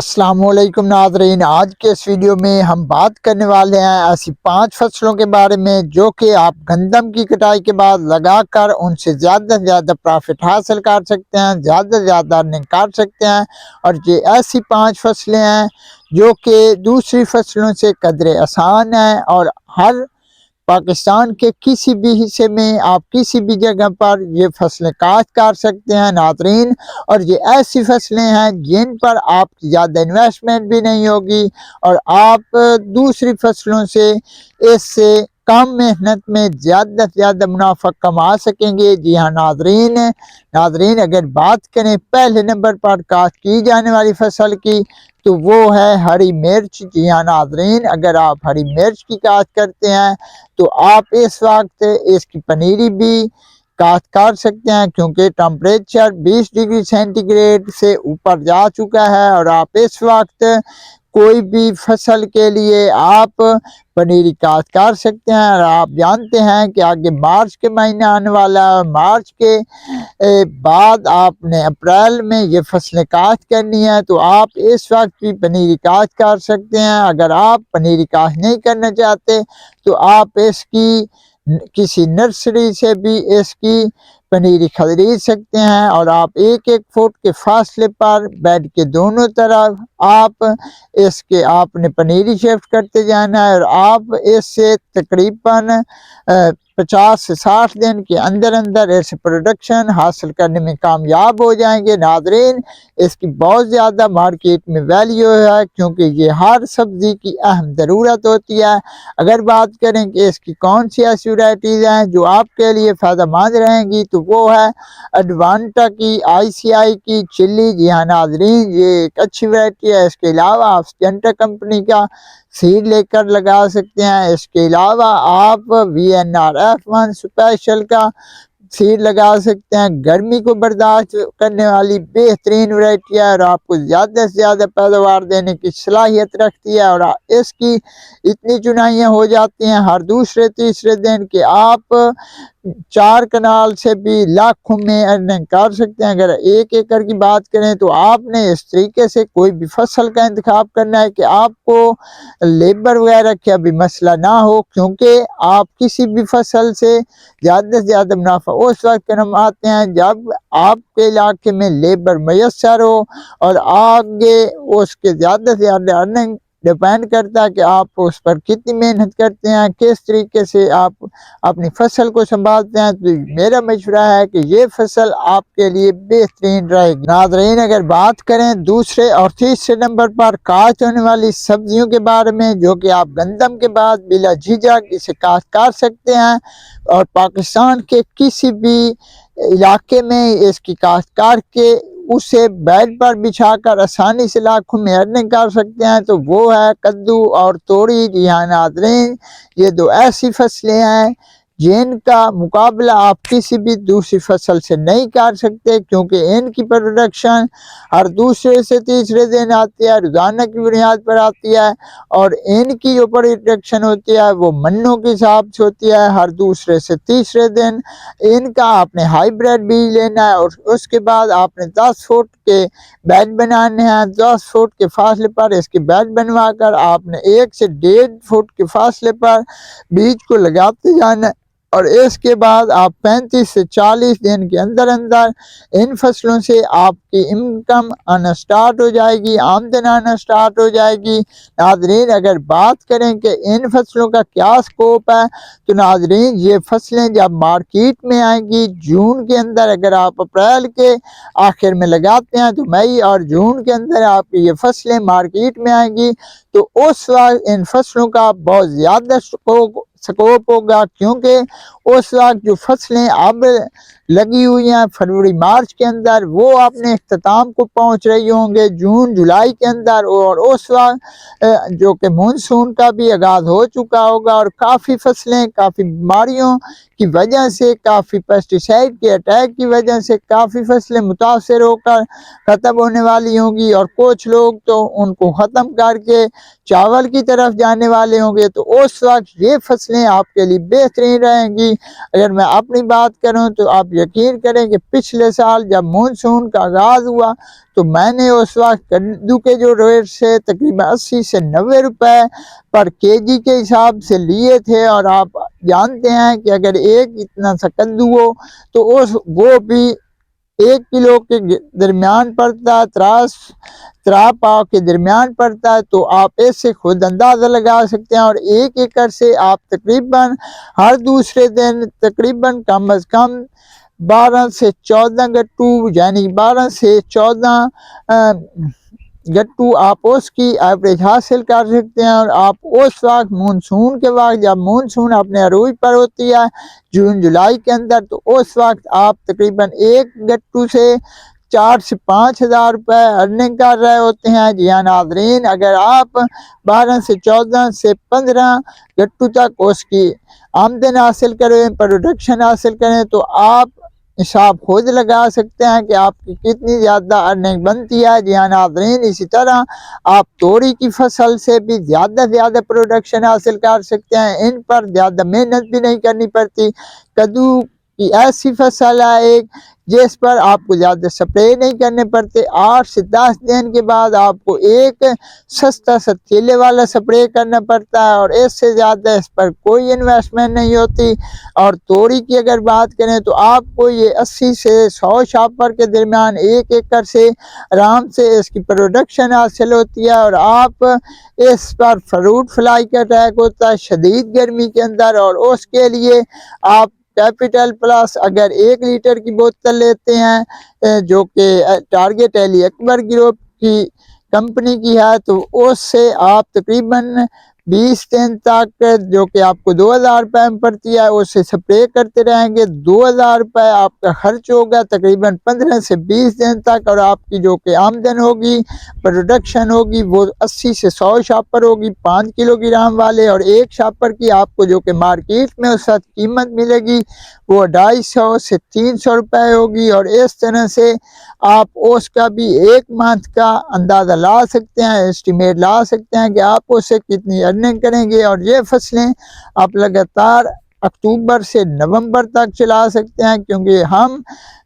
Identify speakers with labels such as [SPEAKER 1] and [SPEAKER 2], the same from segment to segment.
[SPEAKER 1] السلام علیکم ناظرین، آج کے اس ویڈیو میں ہم بات کرنے والے ہیں ایسی 5 فصلوں کے بارے میں جو کہ آپ گندم کی کٹائی کے بعد لگا کر ان سے زیادہ سے زیادہ پرافٹ حاصل کر سکتے ہیں، زیادہ سے زیادہ ارننگ کر سکتے ہیں۔ اور یہ ایسی 5 فصلیں ہیں جو کہ دوسری فصلوں سے قدرے آسان ہیں اور ہر پاکستان کے کسی بھی حصے میں آپ کسی بھی جگہ پر یہ فصلیں کاشت کر سکتے ہیں ناظرین۔ اور یہ ایسی فصلیں ہیں جن پر آپ کی زیادہ انویسٹمنٹ بھی نہیں ہوگی اور آپ دوسری فصلوں سے اس سے کم محنت میں زیادہ سے زیادہ منافع کما سکیں گے۔ جی ہاں ناظرین، اگر بات کریں پہلے نمبر پر کاشت کی جانے والی فصل کی تو وہ ہے ہری مرچ۔ جی ہاں ناظرین، اگر آپ ہری مرچ کی کاشت کرتے ہیں تو آپ اس وقت اس کی پنیری بھی کاشت کر سکتے ہیں، کیونکہ ٹمپریچر 20 ڈگری سینٹی گریڈ سے اوپر جا چکا ہے اور آپ اس وقت کوئی بھی فصل کے لیے آپ پنیری کاشت کر سکتے ہیں۔ اور آپ جانتے ہیں کہ آگے مارچ کے مہینہ آنے والا ہے اور مارچ کے بعد آپ نے اپریل میں یہ فصلیں کاشت کرنی ہے، تو آپ اس وقت بھی پنیری کاشت کر سکتے ہیں۔ اگر آپ پنیری کاشت نہیں کرنا چاہتے تو آپ اس کی کسی نرسری سے بھی اس کی پنیری خرید سکتے ہیں اور آپ 1-1 فٹ کے فاصلے پر بیڈ کے دونوں طرف آپ اس کے آپ نے پنیری شفٹ کرتے جانا ہے اور آپ اس سے تقریباً 50 سے 60 دن کے اندر اس پروڈکشن حاصل کرنے میں کامیاب ہو جائیں گے۔ ناظرین، اس کی بہت زیادہ مارکیٹ میں ویلیو ہے کیونکہ یہ ہر سبزی کی اہم ضرورت ہوتی ہے۔ اگر بات کریں کہ اس کی کون سی ایسی ورائٹیز ہیں جو آپ کے لیے فائدہ مند رہیں گی تو وہ ہے ایڈوانٹا کی ICI کی چلی۔ جی ہاں ناظرین، یہ ایک اچھی ورائٹی ہے۔ اس کے علاوہ آپ سینٹا کمپنی کا سیڈ لے کر لگا سکتے ہیں۔ اس کے علاوہ آپ VNRF1 اسپیشل کا سیڈ لگا سکتے ہیں۔ گرمی کو برداشت کرنے والی بہترین ورائٹی ہے اور آپ کو زیادہ سے زیادہ پیداوار دینے کی صلاحیت رکھتی ہے اور اس کی اتنی چنائیاں ہو جاتی ہیں ہر دوسرے تیسرے دن کہ آپ 4 کنال سے بھی لاکھوں میں ارننگ کر سکتے ہیں۔ اگر 1 ایکڑ کی بات کریں تو آپ نے اس طریقے سے کوئی بھی فصل کا انتخاب کرنا ہے کہ آپ کو لیبر وغیرہ کا بھی مسئلہ نہ ہو، کیونکہ آپ کسی بھی فصل سے زیادہ سے زیادہ منافع اس وقت کماتے ہیں جب آپ کے علاقے میں لیبر میسر ہو اور آگے اس کے زیادہ سے زیادہ ارننگ ڈیپینڈ کرتا ہے کہ آپ اس پر کتنی محنت کرتے ہیں، کس طریقے سے آپ اپنی فصل کو سنبھالتے ہیں۔ تو میرا مشورہ ہے کہ یہ فصل آپ کے لیے بہترین رہے گی۔ ناظرین، اگر بات کریں دوسرے اور تیسرے نمبر پر کاشت ہونے والی سبزیوں کے بارے میں جو کہ آپ گندم کے بعد بلا جھجھک اسے کاشت کر سکتے ہیں اور پاکستان کے کسی بھی علاقے میں اس کی کاشت کر کے اسے بیڈ پر بچھا کر آسانی سے لاکھوں میں ارننگ کر سکتے ہیں، تو وہ ہے کدو اور توری۔ جی ہاں ناظرین، یہ 2 ایسی فصلیں ہیں جن کا مقابلہ آپ کسی بھی دوسری فصل سے نہیں کر سکتے، کیونکہ ان کی پروڈکشن ہر دوسرے سے تیسرے دن آتی ہے، روزانہ کی بنیاد پر آتی ہے اور ان کی جو پروڈکشن ہوتی ہے وہ منوں کے حساب سے ہوتی ہے ہر دوسرے سے تیسرے دن۔ ان کا آپ نے ہائی بریڈ بیج لینا ہے اور اس کے بعد آپ نے 10 فٹ کے بیڈ بنانے ہیں۔ 10 فٹ کے فاصلے پر اس کے بیڈ بنوا کر آپ نے 1 سے 1.5 فٹ کے فاصلے پر بیج کو لگاتے جانا ہے اور اس کے بعد آپ 35 سے 40 دن کے اندر ان فصلوں سے آپ کی انکم آنا سٹارٹ ہو جائے گی، آمدن آنا سٹارٹ ہو جائے گی۔ ناظرین، اگر بات کریں کہ ان فصلوں کا کیا سکوپ ہے تو ناظرین، یہ فصلیں جب مارکیٹ میں آئیں گی جون کے اندر، اگر آپ اپریل کے آخر میں لگاتے ہیں تو مئی اور جون کے اندر آپ کی یہ فصلیں مارکیٹ میں آئیں گی، تو اس وقت ان فصلوں کا بہت زیادہ سکوپ ہوگا، کیونکہ اس وقت جو فصلیں اب لگی ہوئی ہیں فروری مارچ کے اندر وہ اپنے اختتام کو پہنچ رہی ہوں گے جون جولائی کے اندر، اور اس وقت جو کہ مونسون کا بھی آغاز ہو چکا ہوگا اور کافی فصلیں کافی بیماریوں کی وجہ سے، کافی پیسٹی سائڈ کے اٹیک کی وجہ سے کافی فصلیں متاثر ہو کر ختم ہونے والی ہوں گی اور کچھ لوگ تو ان کو ختم کر کے چاول کی طرف جانے والے ہوں گے۔ تو اس وقت یہ فصل فصلیں آپ کے لیے بہترین رہیں گی۔ اگر میں اپنی بات کروں تو آپ یقین کریں کہ پچھلے سال جب مونسون کا آغاز ہوا تو میں نے اس وقت کدو کے جو ریٹ سے تقریباً 80 سے 90 روپے پر کے جی کے حساب سے لیے تھے، اور آپ جانتے ہیں کہ اگر ایک اتنا سا کدو ہو تو وہ بھی 1 کلو کے درمیان پڑتا ہے، 3 پاؤ کے درمیان پڑتا ہے، تو آپ اس سے خود اندازہ لگا سکتے ہیں۔ اور 1 ایکڑ سے آپ تقریباً ہر دوسرے دن تقریباً کم از کم 12 سے 14 گٹو، یعنی 12 سے 14 گٹو آپ اس کی ایوریج حاصل کر سکتے ہیں۔ اور آپ اس وقت مونسون کے وقت، جب مونسون اپنے عروج پر ہوتی ہے جون جولائی کے اندر، تو اس وقت آپ تقریباً 1 گٹو سے 4 سے 5 ہزار روپے ارننگ کر رہے ہوتے ہیں۔ جی ہاں ناظرین، اگر آپ 12 سے 14 سے 15 گٹو تک اس کی آمدن حاصل کریں، پروڈکشن حاصل کریں، تو آپ حساب خود لگا سکتے ہیں کہ آپ کی کتنی زیادہ ارننگ بنتی ہے۔ جی ہاں ناظرین، اسی طرح آپ توری کی فصل سے بھی زیادہ پروڈکشن حاصل کر سکتے ہیں، ان پر زیادہ محنت بھی نہیں کرنی پڑتی۔ کدو کی ایسی فصل ہے ایک جس پر آپ کو زیادہ سپرے نہیں کرنے پڑتے، 8 سے 10 دن کے بعد آپ کو ایک سستا سا تھیلے والا سپرے کرنا پڑتا ہے، اور اس سے زیادہ اس پر کوئی انویسٹمنٹ نہیں ہوتی۔ اور توری کی اگر بات کریں تو آپ کو یہ 80 سے 100 شاپر کے درمیان 1 ایکڑ سے آرام سے اس کی پروڈکشن حاصل ہوتی ہے۔ اور آپ اس پر فروٹ فلائی کا اٹیک ہوتا ہے شدید گرمی کے اندر، اور اس کے لیے آپ کیپیٹل پلس اگر 1 لیٹر کی بوتل لیتے ہیں جو کہ ٹارگٹ ایلی اکبر گروپ کی کمپنی کی ہے، تو اس سے آپ تقریباً 20 دن تک، جو کہ آپ کو 2000 روپے میں پڑتی ہے، اس سے سپرے کرتے رہیں گے۔ 2000 روپے آپ کا خرچ ہوگا تقریباً 15 سے 20 دن تک، اور آپ کی جو کہ آمدن ہوگی، پروڈکشن ہوگی، وہ 80 سے 100 شاپر ہوگی 5 کلو گرام والے، اور 1 شاپر کی آپ کو جو کہ مارکیٹ میں اس وقت قیمت ملے گی وہ 250 سے 300 روپے ہوگی۔ اور اس طرح سے آپ اس کا بھی 1 منتھ کا اندازہ لا سکتے ہیں، اسٹیمیٹ لا سکتے ہیں کہ آپ اس سے کتنی ارننگ کریں گے۔ اور یہ فصلیں آپ لگاتار اکتوبر سے نومبر تک چلا سکتے ہیں، کیونکہ ہم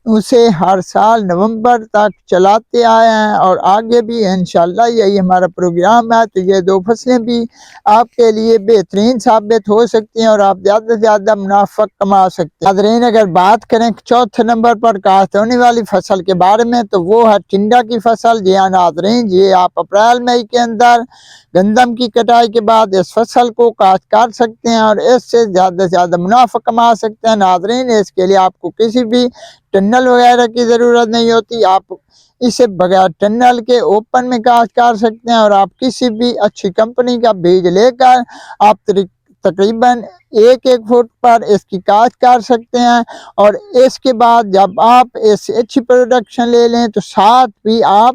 [SPEAKER 1] اسے ہر سال نومبر تک چلاتے آئے ہیں، اور آگے بھی انشاءاللہ یہی ہمارا پروگرام ہے۔ تو یہ 2 فصلیں بھی آپ کے لیے بہترین ثابت ہو سکتی ہیں، اور آپ زیادہ سے زیادہ منافع کما سکتے ہیں۔ ناظرین، اگر بات کریں 4تھے نمبر پر کاشت ہونے والی فصل کے بارے میں، تو وہ ہے ٹنڈا کی فصل۔ جی ہاں ناظرین، یہ آپ اپریل مئی کے اندر گندم کی کٹائی کے بعد اس فصل کو کاشت کر سکتے ہیں، اور اس سے زیادہ منافع کما سکتے ہیں۔ ناظرین، اس کے لیے آپ کو کسی بھی ٹنل وغیرہ کی ضرورت نہیں ہوتی، آپ اسے بغیر ٹنل کے اوپن میں کاشت کر سکتے ہیں، اور آپ کسی بھی اچھی کمپنی کا بیج لے کر آپ تقریباً 1 فٹ پر اس کی کاشت کر سکتے ہیں۔ اور اس کے بعد جب آپ اس سے اچھی پروڈکشن لے لیں تو ساتھ بھی آپ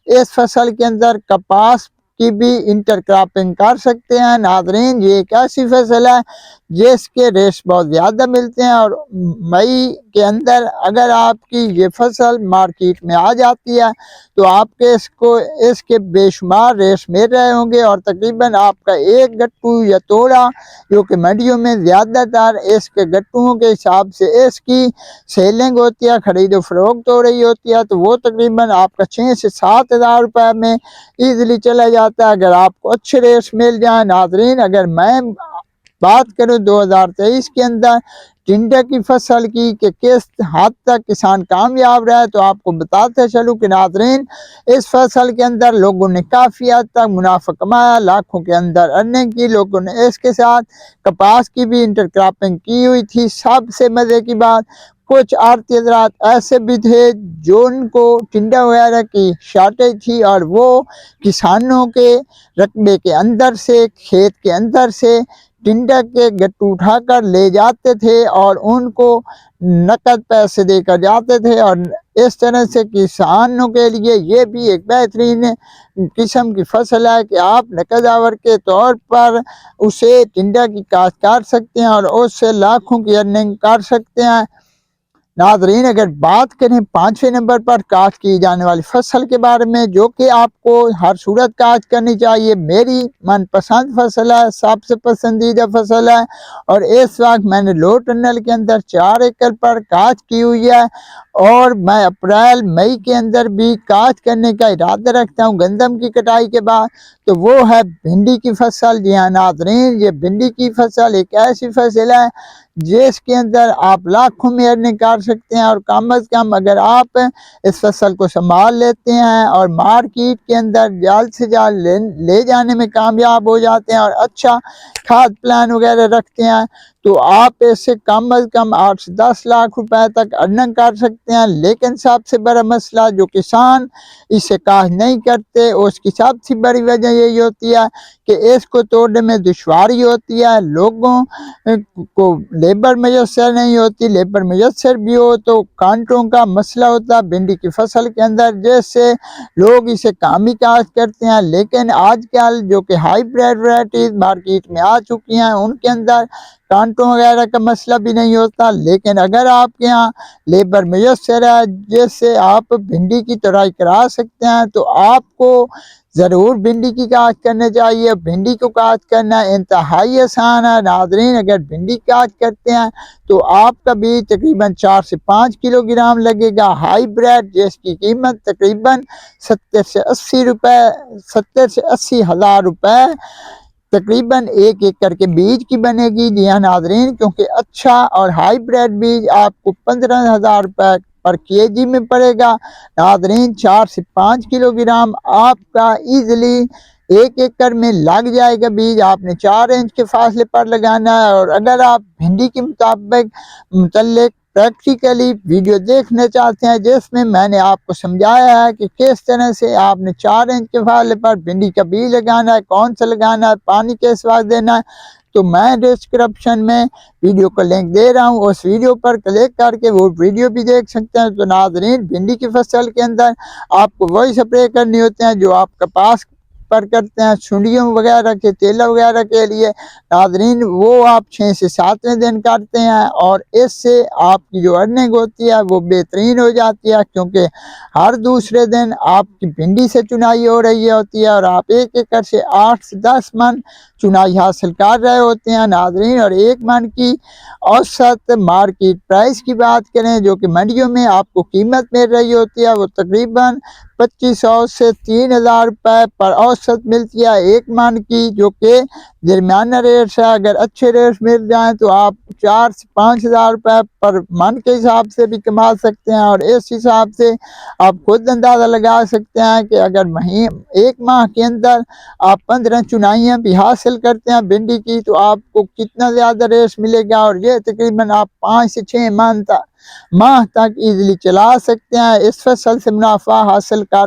[SPEAKER 1] اس فصل کے اندر کپاس کی بھی انٹر کراپنگ کر سکتے ہیں۔ ناظرین، یہ ایک ایسی فصل ہے جس کے ریٹس بہت زیادہ ملتے ہیں، اور مئی کے اندر اگر آپ کی یہ فصل مارکیٹ میں آ جاتی ہے تو آپ کے اس کے بے شمار ریٹس مل رہے ہوں گے، اور تقریباً آپ کا 1 گٹو یا توڑا جو کہ منڈیوں میں زیادہ تر اس کے گٹوں کے حساب سے اس کی سیلنگ ہوتی ہے، خرید و فروخت ہو رہی ہوتی ہے، تو وہ تقریباً آپ کا 6 سے 7 ہزار روپے میں ایزیلی چلا جاتا ہے اگر آپ کو اچھے ریٹس مل جائیں۔ ناظرین، اگر میں بات کروں 2023 کے اندر ٹنڈے کی فصل کی کہ کس حد تک کسان کامیاب رہے، تو آپ کو بتاتے چلوں کہ ناظرین، اس فصل کے اندر لوگوں نے کافی حد تک منافع کمایا، لاکھوں کے اندر ارننگ کی۔ لوگوں نے اس کے ساتھ کپاس کی بھی انٹر کراپنگ کی ہوئی تھی۔ سب سے مزے کی بات، کچھ آڑتی حضرات ایسے بھی تھے جو ان کو ٹنڈا وغیرہ کی شارٹیج تھی، اور وہ کسانوں کے رقبے کے اندر سے، کھیت کے اندر سے ٹنڈا کے گٹو اٹھا کر لے جاتے تھے، اور ان کو نقد پیسے دے کر جاتے تھے۔ اور اس طرح سے کسانوں کے لیے یہ بھی ایک بہترین قسم کی فصل ہے کہ آپ نقد آور کے طور پر اسے ٹنڈا کی کاشت کر سکتے ہیں، اور اس سے لاکھوں کی ارننگ کر سکتے ہیں۔ ناظرین اگر بات کریں 5ویں نمبر پر کاشت کی جانے والی فصل کے بارے میں جو کہ آپ کو ہر صورت کاشت کرنی چاہیے، میری من پسند فصل ہے، سب سے پسندیدہ فصل ہے، اور اس وقت میں نے لو ٹنل کے اندر 4 ایکڑ پر کاشت کی ہوئی ہے، اور میں اپریل مئی کے اندر بھی کاشت کرنے کا ارادہ رکھتا ہوں گندم کی کٹائی کے بعد، تو وہ ہے بھنڈی کی فصل۔ جی ہاں ناظرین، یہ بھنڈی کی فصل ایک ایسی فصل ہے جس کے اندر آپ لاکھوں میں ارننگ کر سکتے ہیں، اور کم از کم اگر آپ اس فصل کو سنبھال لیتے ہیں اور مارکیٹ کے اندر جلد سے جلد لے جانے میں کامیاب ہو جاتے ہیں اور اچھا کھاد پلان وغیرہ رکھتے ہیں، تو آپ اس سے کم از کم 8 سے 10 لاکھ روپے تک ارننگ کر سکتے ہیں۔ لیکن سب سے بڑا مسئلہ جو کسان اسے کاشت نہیں کرتے، اس کی سب سے بڑی وجہ یہی ہوتی ہے کہ اس کو توڑنے میں دشواری ہوتی ہے، لوگوں کو لیبر میسر نہیں ہوتی، لیبر میسر بھی ہو تو کانٹوں کا مسئلہ ہوتا ہے بھنڈی کی فصل کے اندر، جس سے لوگ اسے کام ہی کاشت کرتے ہیں۔ لیکن آج کل جو کہ ہائیبریڈ ورائٹیز مارکیٹ میں آ چکی ہیں، ان کے اندر کانٹوں وغیرہ کا مسئلہ بھی نہیں ہوتا، لیکن اگر آپ کے یہاں لیبر میسر ہے جس سے آپ بھنڈی کی ترائی کرا سکتے ہیں، تو آپ کو ضرور بھنڈی کی کاشت کرنا چاہیے۔ بھنڈی کو کاشت کرنا انتہائی آسان ہے ناظرین، اگر بھنڈی کاشت کرتے ہیں تو آپ کا بیج تقریباً 4 سے 5 کلو گرام لگے گا، ہائیبریڈ جس کی قیمت تقریباً 70 سے 80 ہزار روپے تقریباً 1 ایکڑ کے بیج کی بنے گی۔ جی ہاں ناظرین، کیونکہ اچھا اور ہائیبریڈ بیج آپ کو 15,000 روپے پر کے جی میں پڑے گا۔ ناظرین 4 سے 5 کلو گرام آپ کا ایزیلی 1 ایکڑ میں لگ جائے گا بیج، آپ نے 4 انچ کے فاصلے پر لگانا ہے۔ اور اگر آپ بھنڈی کے متعلق پریکٹیکلی ویڈیو دیکھنا چاہتے ہیں جس میں میں نے آپ کو سمجھایا ہے کہ کس طرح سے آپ نے 4 انچ کے فاصلے پر بھنڈی کا بیج لگانا ہے، کون سا لگانا ہے، پانی کس وقت دینا ہے، تو میں ڈسکرپشن میں ویڈیو کا لنک دے رہا ہوں، اس ویڈیو پر کلک کر کے وہ ویڈیو بھی دیکھ سکتے ہیں۔ تو ناظرین بھنڈی کی فصل کے اندر آپ کو وہی سپرے کرنی ہوتے ہیں جو آپ کپاس پر کرتے ہیں، سنڈیوں وغیرہ کے تیلا وغیرہ کے لیے۔ ناظرین وہ آپ 6 سے 7ویں دن کرتے ہیں، اور اس سے آپ کی جو ارننگ ہوتی ہے وہ بہترین ہو جاتی ہے، کیونکہ ہر دوسرے دن آپ کی بھنڈی سے چنائی ہو رہی ہوتی ہے، اور آپ 1 ایکڑ سے 8 سے 10 من چنائی حاصل کر رہے ہوتے ہیں ناظرین۔ اور 1 من کی اوسط مارکیٹ پرائس کی بات کریں جو کہ منڈیوں میں آپ کو قیمت مل رہی ہوتی ہے، وہ تقریباً 2500 سے 3000 روپے پر اوسط ملتی ہے 1 من کی، جو کہ درمیانہ ریٹ ہے۔ اگر اچھے ریٹ مل جائیں تو آپ 4 سے 5000 روپے پر من کے حساب سے بھی کما سکتے ہیں، اور اس حساب سے آپ خود اندازہ لگا سکتے ہیں کہ اگر 1 ماہ کے اندر آپ 15 چنائیاں بھی حاصل کرتے ہیں بھنڈی کی تو آپ کو کتنا زیادہ ریٹ ملے گا، اور یہ تقریباً آپ 5 سے 6 ماہ تک ایزیلی چلا سکتے ہیں، اس فصل سے منافع حاصل کر